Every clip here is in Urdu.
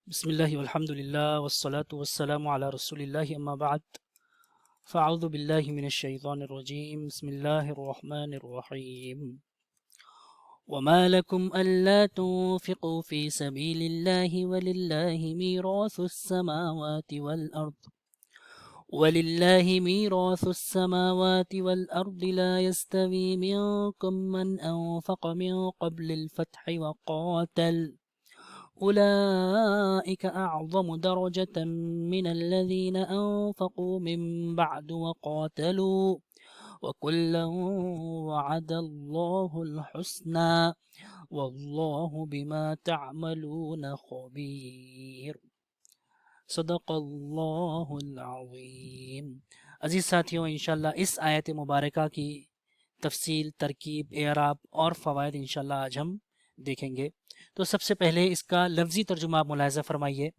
بسم الله والحمد لله والصلاة والسلام على رسول الله أما بعد فأعوذ بالله من الشيطان الرجيم بسم الله الرحمن الرحيم وما لكم ألا تنفقوا في سبيل الله ولله ميراث السماوات والأرض لا يستوي منكم من أنفق من قبل الفتح وقاتل أولئك أعظم درجة من الذين أنفقوا من بعد وقاتلوا وكلا وعد الله الحسنى والله بما تعملون خبير صدق اللہ العظیم۔ عزیز ساتھیوں، انشاءاللہ اس آیت مبارکہ کی تفصیل، ترکیب، اعراب اور فوائد انشاءاللہ آج ہم دیکھیں گے۔ تو سب سے پہلے اس کا لفظی ترجمہ آپ ملاحظہ فرمائیے۔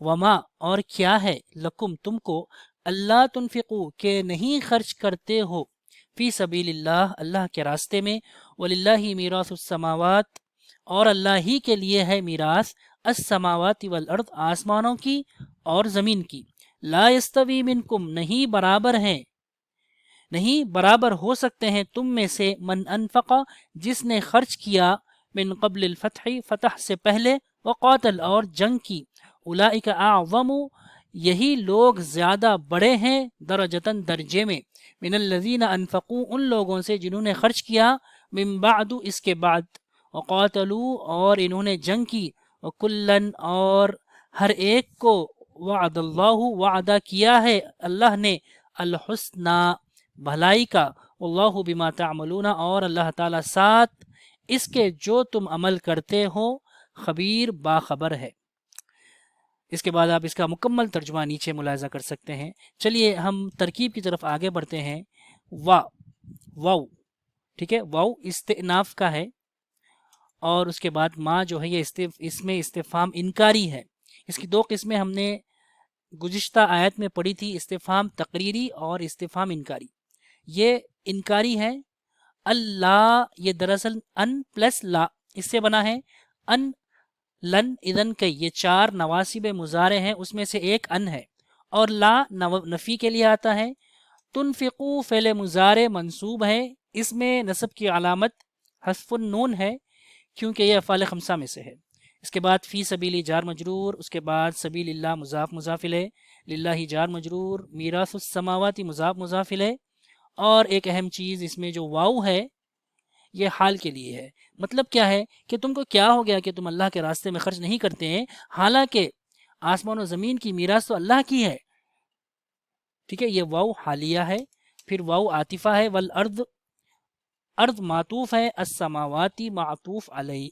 وما اور کیا ہے، لکم تم کو، اللہ تنفقو کہ نہیں خرچ کرتے ہو، فی سبیل اللہ اللہ کے راستے میں، وللہ میراث السماوات اور اللہ ہی کے لیے ہے میراث، السماوات والارض آسمانوں کی اور زمین کی، لا یستوی منکم نہیں برابر ہیں، نہیں برابر ہو سکتے ہیں تم میں سے، من انفقا جس نے خرچ کیا، من قبل الفتح فتح سے پہلے، وقاتل اور جنگ کی، اولئک اعظم یہی لوگ زیادہ بڑے ہیں، درجتاً درجے میں، من الذین انفقوا ان لوگوں سے جنہوں نے خرچ کیا، من بعد اس کے بعد، وقاتلوا اور انہوں نے جنگ کی، وکلن اور ہر ایک کو، وعد اللہ وعدہ کیا ہے اللہ نے، الحسنى بھلائی کا، واللہ بما تعملون اور اللہ تعالیٰ ساتھ اس کے جو تم عمل کرتے ہو خبیر باخبر ہے۔ اس کے بعد آپ اس کا مکمل ترجمہ نیچے ملاحظہ کر سکتے ہیں۔ چلیے ہم ترکیب کی طرف آگے بڑھتے ہیں۔ واو ٹھیک ہے، واو استئناف کا ہے، اور اس کے بعد ما جو ہے یہ اس میں استفہام انکاری ہے۔ اس کی دو قسمیں ہم نے گزشتہ آیت میں پڑھی تھی، استفہام تقریری اور استفہام انکاری۔ یہ انکاری ہے، اللہ یہ دراصل ان پلس لا اس سے بنا ہے، ان لن اذن کئی یہ چار نواسب مضارع ہیں، اس میں سے ایک ان ہے، اور لا نفی کے لیے آتا ہے۔ تنفقو فعل مضارع منصوب ہے، اس میں نصب کی علامت حذف النون ہے کیونکہ یہ افعال خمسہ میں سے ہے۔ اس کے بعد فی سبیلی جار مجرور، اس کے بعد سبیل اللہ مضاف مضاف الیہ، للہ جار مجرور، میراث السماواتی مضاف مضاف الیہ، اور ایک اہم چیز اس میں جو واو ہے یہ حال کے لیے ہے۔ مطلب کیا ہے کہ تم کو کیا ہو گیا کہ تم اللہ کے راستے میں خرچ نہیں کرتے ہیں، حالانکہ آسمان و زمین کی میراث تو اللہ کی ہے۔ ٹھیک ہے، یہ واو حالیہ ہے، پھر واو عاطفہ ہے، والارض ارض معطوف ہے، السماواتی معطوف علیہ،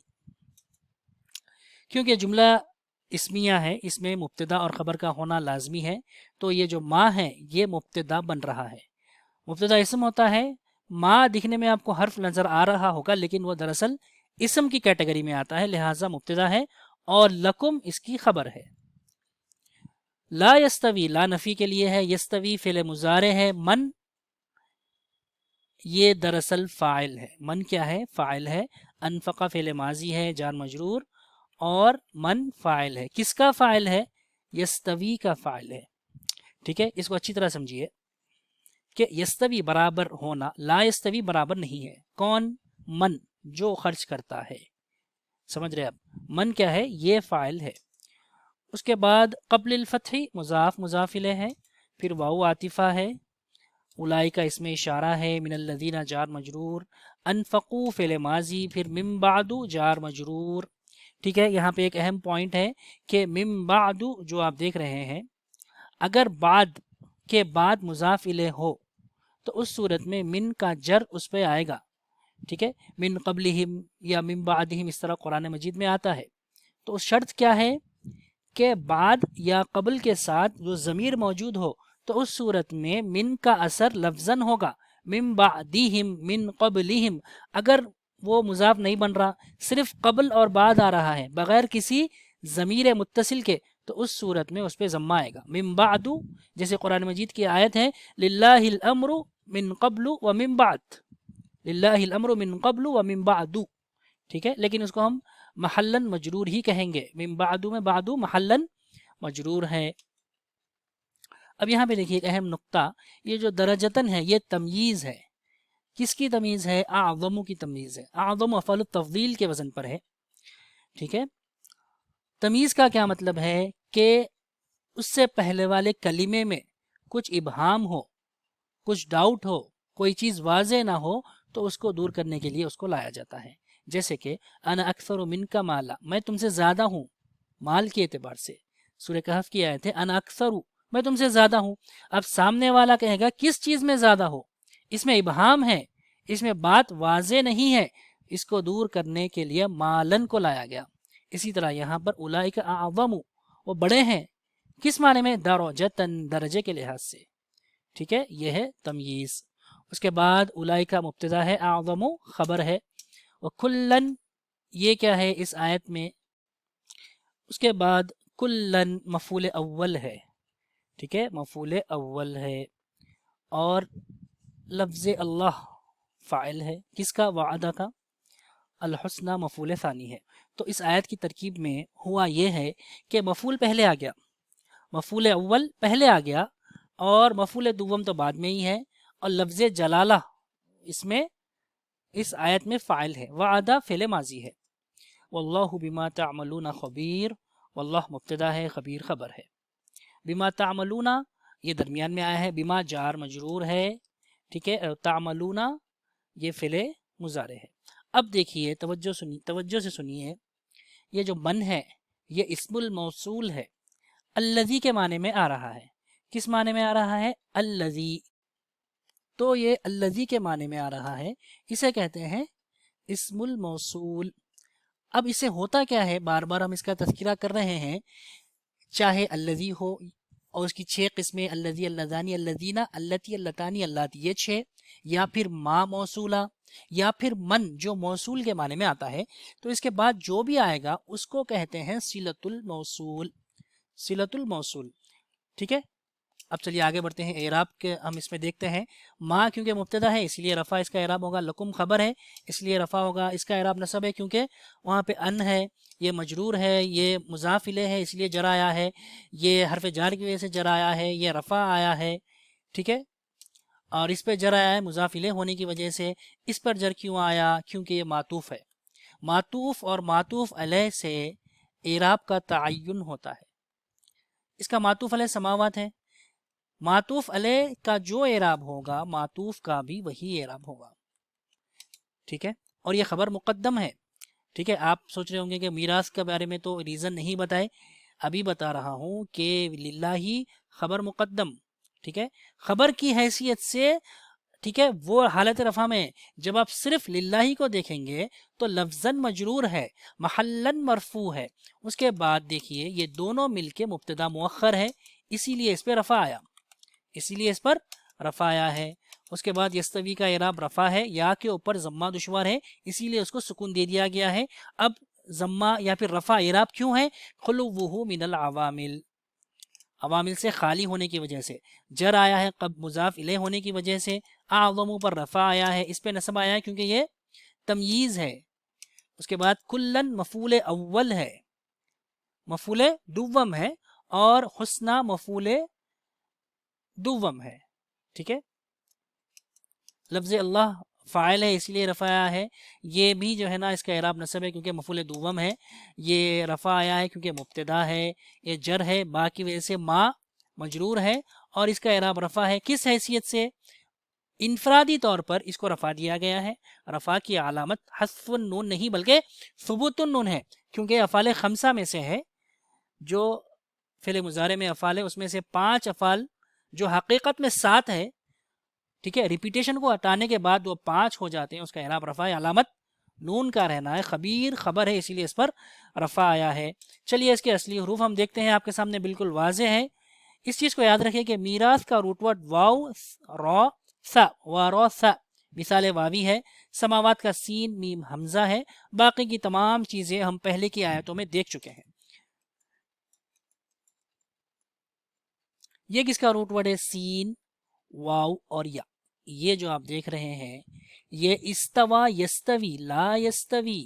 کیونکہ جملہ اسمیہ ہے، اس میں مبتدا اور خبر کا ہونا لازمی ہے، تو یہ جو ما ہے یہ مبتدا بن رہا ہے۔ مبتدا اسم ہوتا ہے، ما دکھنے میں آپ کو حرف نظر آ رہا ہوگا لیکن وہ دراصل اسم کی کیٹیگری میں آتا ہے، لہٰذا مبتدا ہے، اور لکم اس کی خبر ہے۔ لا یستوی لا نفی کے لیے ہے، یستوی فعل مضارع ہے، من یہ دراصل فاعل ہے، من کیا ہے؟ فاعل ہے، انفقہ فعل ماضی ہے جار مجرور، اور من فاعل ہے۔ کس کا فاعل ہے؟ یستوی کا فاعل ہے۔ ٹھیک ہے، اس کو اچھی طرح سمجھیے کہ یستوی برابر ہونا، لا یستوی برابر نہیں ہے۔ کون؟ من، جو خرچ کرتا ہے۔ سمجھ رہے آپ؟ من کیا ہے؟ یہ فاعل ہے۔ اس کے بعد قبل الفتح مضاف مضاف الیہ ہے، پھر واو عاطفہ ہے، اولئک اس میں اشارہ ہے، من الذین جار مجرور، انفقوا فعل ماضی، پھر من بعد جار مجرور۔ ٹھیک ہے، یہاں پہ ایک اہم پوائنٹ ہے کہ من بعد جو آپ دیکھ رہے ہیں، اگر بعد کے بعد مضاف الیہ ہو تو اس صورت میں من کا جر اس پہ آئے گا۔ ٹھیک ہے، من قبلہم یا من بعدہم اس طرح قرآن مجید میں آتا ہے، تو شرط کیا ہے کہ بعد یا قبل کے ساتھ جو ضمیر موجود ہو تو اس صورت میں من کا اثر لفظاً ہوگا، من بعدہم من قبلہم۔ اگر وہ مضاف نہیں بن رہا، صرف قبل اور بعد آ رہا ہے بغیر کسی ضمیر متصل کے، تو اس صورت میں اس پہ ضمہ آئے گا، من بعد، جیسے قرآن مجید کی آیت ہے للہ الامر من قبل ومن بعد، للہ الامر من قبل ومن بعد۔ ٹھیک ہے، لیکن اس کو ہم محلن مجرور ہی کہیں گے، من بعدو میں بعدو محلن مجرور ہے۔ اب یہاں پہ دیکھیے ایک اہم نقطہ، یہ جو درجتن ہے یہ تمییز ہے، کس کی تمیز ہے؟ اعظم کی تمیز ہے، اعظم افعال التفضیل کے وزن پر ہے، ٹھیک ہے۔ تمیز کا کیا مطلب ہے کہ اس سے پہلے والے کلمے میں کچھ ابہام ہو، کچھ ڈاؤٹ ہو، کوئی چیز واضح نہ ہو تو اس کو دور کرنے کے لیے اس کو لایا جاتا ہے۔ جیسے کہ انا اکثر منک مالا، میں تم سے زیادہ ہوں مال کے اعتبار سے، سورہ کہف کی آیت ہے انا اکثر، میں تم سے زیادہ ہوں۔ اب سامنے والا کہے گا کس چیز میں زیادہ ہو، اس میں ابہام ہے، اس میں بات واضح نہیں ہے، اس کو دور کرنے کے لیے مالن کو لایا گیا۔ اسی طرح یہاں پر اولئک اعظم، وہ بڑے ہیں، کس معنی میں؟ درجتن، درجے کے لحاظ سے، ٹھیک ہے، یہ ہے تمییز۔ اس کے بعد اولئک مبتدا ہے، اعظم خبر ہے، وکلن یہ کیا ہے اس آیت میں؟ اس کے بعد کلن مفعول اول ہے، ٹھیک ہے، مفعول اول ہے، اور لفظ اللہ فاعل ہے، کس کا؟ وعدہ کا، الحسنہ مفعول ثانی ہے۔ تو اس آیت کی ترکیب میں ہوا یہ ہے کہ مفعول پہلے آ گیا، مفعول اول پہلے آ گیا، اور مفعول دوم تو بعد میں ہی ہے، اور لفظ جلالہ اس میں اس آیت میں فاعل ہے، وعدہ فعل ماضی ہے۔ واللہ بما تعملون خبیر، واللہ مبتدا ہے، خبیر خبر ہے۔ بما تعملون یہ درمیان میں آیا ہے، بما جار مجرور ہے، ٹھیک ہے، تعملون یہ فعل مضارع ہے۔ اب دیکھیے توجہ سے سنیے، یہ جو من ہے یہ اسم الموصول ہے، الذی کے معنی میں آ رہا ہے۔ کس معنی میں آ رہا ہے؟ الذی، تو یہ الذی کے معنی میں آ رہا ہے، اسے کہتے ہیں اسم الموصول۔ اب اسے ہوتا کیا ہے، بار بار ہم اس کا تذکرہ کر رہے ہیں، چاہے الذی ہو اور اس کی 6 قسمیں، الذی، اللذانی، اللذین، اللتی، اللتانی، اللاتی، یہ 6، یا پھر ما موصولہ، یا پھر من جو موصول کے معنی میں آتا ہے، تو اس کے بعد جو بھی آئے گا اس کو کہتے ہیں صلۃ الموصول، صلۃ الموصول، ٹھیک ہے۔ اب چلیے آگے بڑھتے ہیں، اعراب کے ہم اس میں دیکھتے ہیں۔ ما کیونکہ مبتدا ہے اس لیے رفع اس کا اعراب ہوگا، لکم خبر ہے اس لیے رفع ہوگا، اس کا اعراب نصب ہے کیونکہ وہاں پہ ان ہے، یہ مجرور ہے، یہ مضاف الیہ ہے اس لیے جر آیا ہے، یہ حرف جار کی وجہ سے جر آیا ہے، یہ رفع آیا ہے، ٹھیک ہے، اور اس پہ جر آیا ہے مضاف الیہ ہونے کی وجہ سے۔ اس پر جر کیوں آیا؟ کیونکہ یہ معطوف ہے، معطوف اور معطوف علیہ سے اعراب کا تعین ہوتا ہے۔ اس کا معطوف علیہ سماوات ہے، معطوف علیہ کا جو اعراب ہوگا معطوف کا بھی وہی اعراب ہوگا، ٹھیک ہے، اور یہ خبر مقدم ہے، ٹھیک ہے۔ آپ سوچ رہے ہوں گے کہ میراث کے بارے میں تو ریزن نہیں بتائے، ابھی بتا رہا ہوں کہ للہ خبر مقدم، ٹھیک ہے، خبر کی حیثیت سے، ٹھیک ہے، وہ حالت رفع میں جب آپ صرف للہ کو دیکھیں گے تو لفظاً مجرور ہے، محلاً مرفوع ہے، اس کے بعد دیکھیے یہ دونوں مل کے مبتدا مؤخر ہے، اسی لیے اس پہ رفع آیا، اسی لیے اس پر رفع آیا ہے۔ اس کے بعد یستوی کا اعراب رفع ہے، یا کے اوپر ضمہ دشوار ہے اسی لیے اس کو سکون دے دیا گیا ہے۔ اب ضمہ یا پھر رفع اعراب کیوں ہے؟ خلوہ من العوامل، عوامل سے خالی ہونے کی وجہ سے، جر آیا ہے قبل مضاف الیہ ہونے کی وجہ سے، اعظم پر رفع آیا ہے، اس پہ نصب آیا ہے کیونکہ یہ تمییز ہے۔ اس کے بعد کلن مفعول اول ہے، مفعول دوم ہے، اور حسنہ مفعول دوم ہے، ٹھیک ہے۔ لفظ اللہ فاعل ہے اس لیے رفع آیا ہے، یہ بھی جو ہے نا اس کا اعراب نصب ہے کیونکہ مفعول دوم ہے، یہ رفع آیا ہے کیونکہ مبتدا ہے، یہ جر ہے، با کی وجہ سے ما مجرور ہے، اور اس کا اعراب رفع ہے، کس حیثیت سے؟ انفرادی طور پر اس کو رفع دیا گیا ہے، رفع کی علامت حذف النون نہیں بلکہ ثبوت النون ہے، کیونکہ افعال خمسہ میں سے ہے، جو فعل مضارع میں افعال ہے اس میں سے 5 افعال جو حقیقت میں 7 ہے، ٹھیک ہے، ریپیٹیشن کو ہٹانے کے بعد وہ 5 ہو جاتے ہیں، اس کا اعراب رفع ہے، علامت نون کا رہنا ہے، خبیر خبر ہے اسی لیے اس پر رفع آیا ہے۔ چلیے اس کے اصلی حروف ہم دیکھتے ہیں، آپ کے سامنے بالکل واضح ہے۔ اس چیز کو یاد رکھیں کہ میراث کا روٹ ورڈ واو را سا، وارا سا مثال واوی ہے، سماوات کا سین میم حمزہ ہے، باقی کی تمام چیزیں ہم پہلے کی آیتوں میں دیکھ چکے ہیں۔ یہ کس کا روٹ ورڈ ہے؟ سین، واو اور یا۔ یہ جو آپ دیکھ رہے ہیں یہ استوا یستوی لا یستوی،